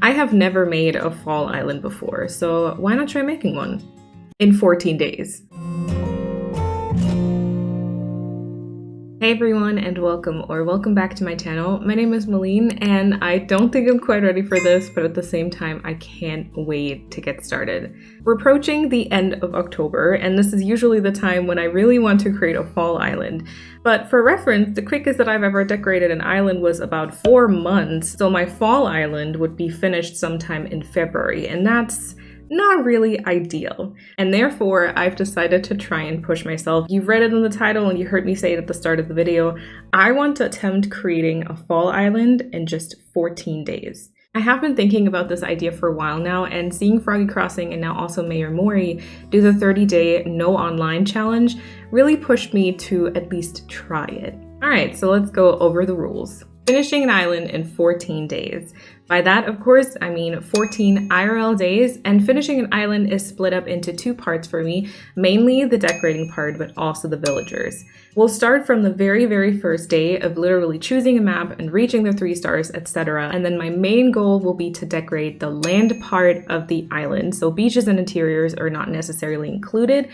I have never made a fall island before, so why not try making one in 14 days? Hey everyone, and welcome back to my channel. My name is Malene, and I don't think I'm quite ready for this, but at the same time, I can't wait to get started. We're approaching the end of October, and this is usually the time when I really want to create a fall island. But for reference, the quickest that I've ever decorated an island was about 4 months, so my fall island would be finished sometime in February, and that's not really ideal. And therefore, I've decided to try and push myself. You've read it in the title and you heard me say it at the start of the video. I want to attempt creating a fall island in just 14 days. I have been thinking about this idea for a while now, and seeing Froggy Crossing and now also Mayor Mori do the 30-day no online challenge really pushed me to at least try it. All right, so let's go over the rules. Finishing an island in 14 days. By that, of course, I mean 14 IRL days, and finishing an island is split up into 2 parts for me, mainly the decorating part, but also the villagers. We'll start from the very first day of literally choosing a map and reaching the 3 stars, etc. And then my main goal will be to decorate the land part of the island, so beaches and interiors are not necessarily included.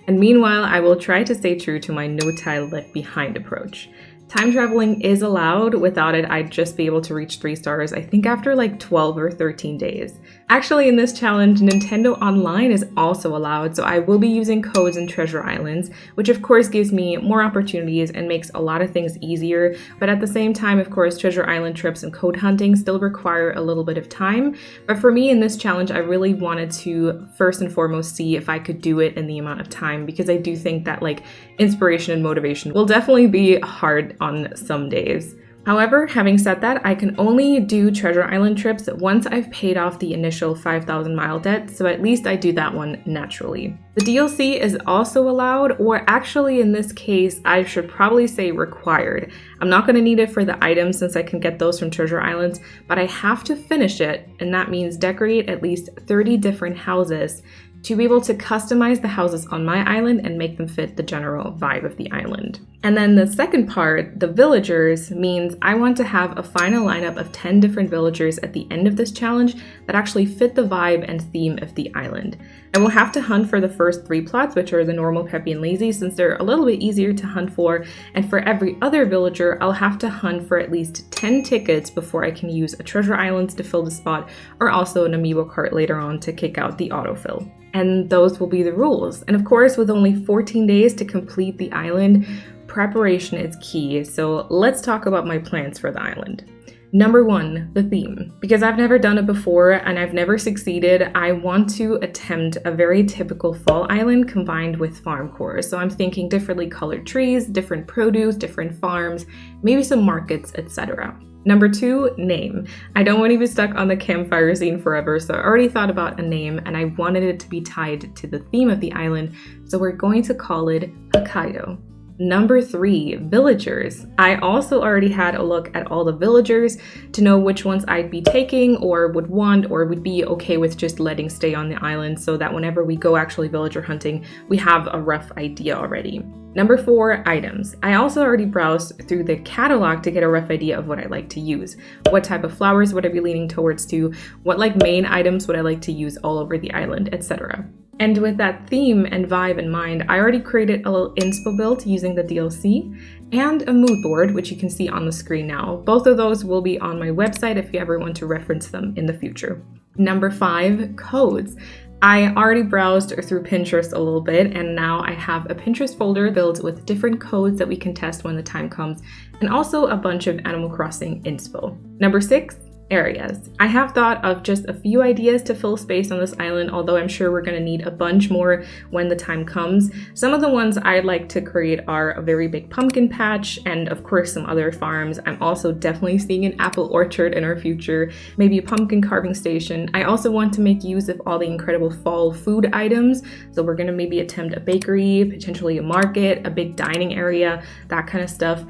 And meanwhile, I will try to stay true to my no tile left behind approach. Time traveling is allowed. Without it, I'd just be able to reach 3 stars, I think after like 12 or 13 days. Actually, in this challenge, Nintendo Online is also allowed, so I will be using codes in Treasure Islands, which of course gives me more opportunities and makes a lot of things easier. But at the same time, of course, Treasure Island trips and code hunting still require a little bit of time. But for me in this challenge, I really wanted to first and foremost see if I could do it in the amount of time, because I do think that like inspiration and motivation will definitely be hard on some days. However, having said that, I can only do Treasure Island trips once I've paid off the initial 5,000 mile debt, so at least I do that one naturally. The DLC is also allowed, or actually in this case, I should probably say required. I'm not going to need it for the items since I can get those from Treasure Islands, but I have to finish it, and that means decorate at least 30 different houses to be able to customize the houses on my island and make them fit the general vibe of the island. And then the second part, the villagers, means I want to have a final lineup of 10 different villagers at the end of this challenge that actually fit the vibe and theme of the island. I will have to hunt for the first 3 plots, which are the normal, peppy, and lazy, since they're a little bit easier to hunt for, and for every other villager, I'll have to hunt for at least 10 tickets before I can use a Treasure Islands to fill the spot, or also an amiibo cart later on to kick out the autofill. And those will be the rules. And of course, with only 14 days to complete the island, preparation is key. So let's talk about my plans for the island. Number 1, the theme. Because I've never done it before and I've never succeeded, I want to attempt a very typical fall island combined with farm core. So I'm thinking differently colored trees, different produce, different farms, maybe some markets, etc. Number 2, name. I don't want to be stuck on the campfire scene forever, so I already thought about a name and I wanted it to be tied to the theme of the island, so we're going to call it Hokkaido. Number 3, villagers. I also already had a look at all the villagers to know which ones I'd be taking or would want or would be okay with just letting stay on the island, so that whenever we go actually villager hunting, we have a rough idea already. Number 4, items. I also already browsed through the catalog to get a rough idea of what I like to use. What type of flowers would I be leaning towards to? What like main items would I like to use all over the island, etc. And with that theme and vibe in mind, I already created a little inspo build using the DLC and a mood board, which you can see on the screen now. Both of those will be on my website if you ever want to reference them in the future. Number 5, codes. I already browsed through Pinterest a little bit, and now I have a Pinterest folder built with different codes that we can test when the time comes, and also a bunch of Animal Crossing inspo. Number 6, areas. I have thought of just a few ideas to fill space on this island, although I'm sure we're going to need a bunch more when the time comes. Some of the ones I'd like to create are a very big pumpkin patch and of course some other farms. I'm also definitely seeing an apple orchard in our future, maybe a pumpkin carving station. I also want to make use of all the incredible fall food items, so we're going to maybe attempt a bakery, potentially a market, a big dining area, that kind of stuff.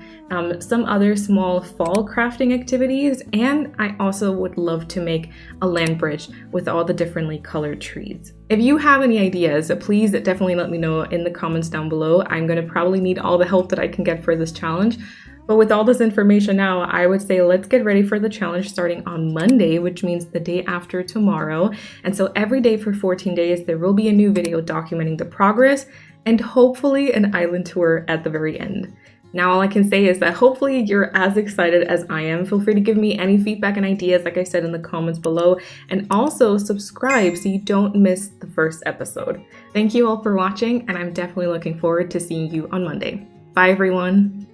Some other small fall crafting activities, and I also would love to make a land bridge with all the differently colored trees. If you have any ideas, please definitely let me know in the comments down below. I'm going to probably need all the help that I can get for this challenge. But with all this information now, I would say let's get ready for the challenge starting on Monday, which means the day after tomorrow. And so every day for 14 days, there will be a new video documenting the progress and hopefully an island tour at the very end. Now all I can say is that hopefully you're as excited as I am. Feel free to give me any feedback and ideas, like I said, in the comments below. And also subscribe so you don't miss the first episode. Thank you all for watching, and I'm definitely looking forward to seeing you on Monday. Bye everyone!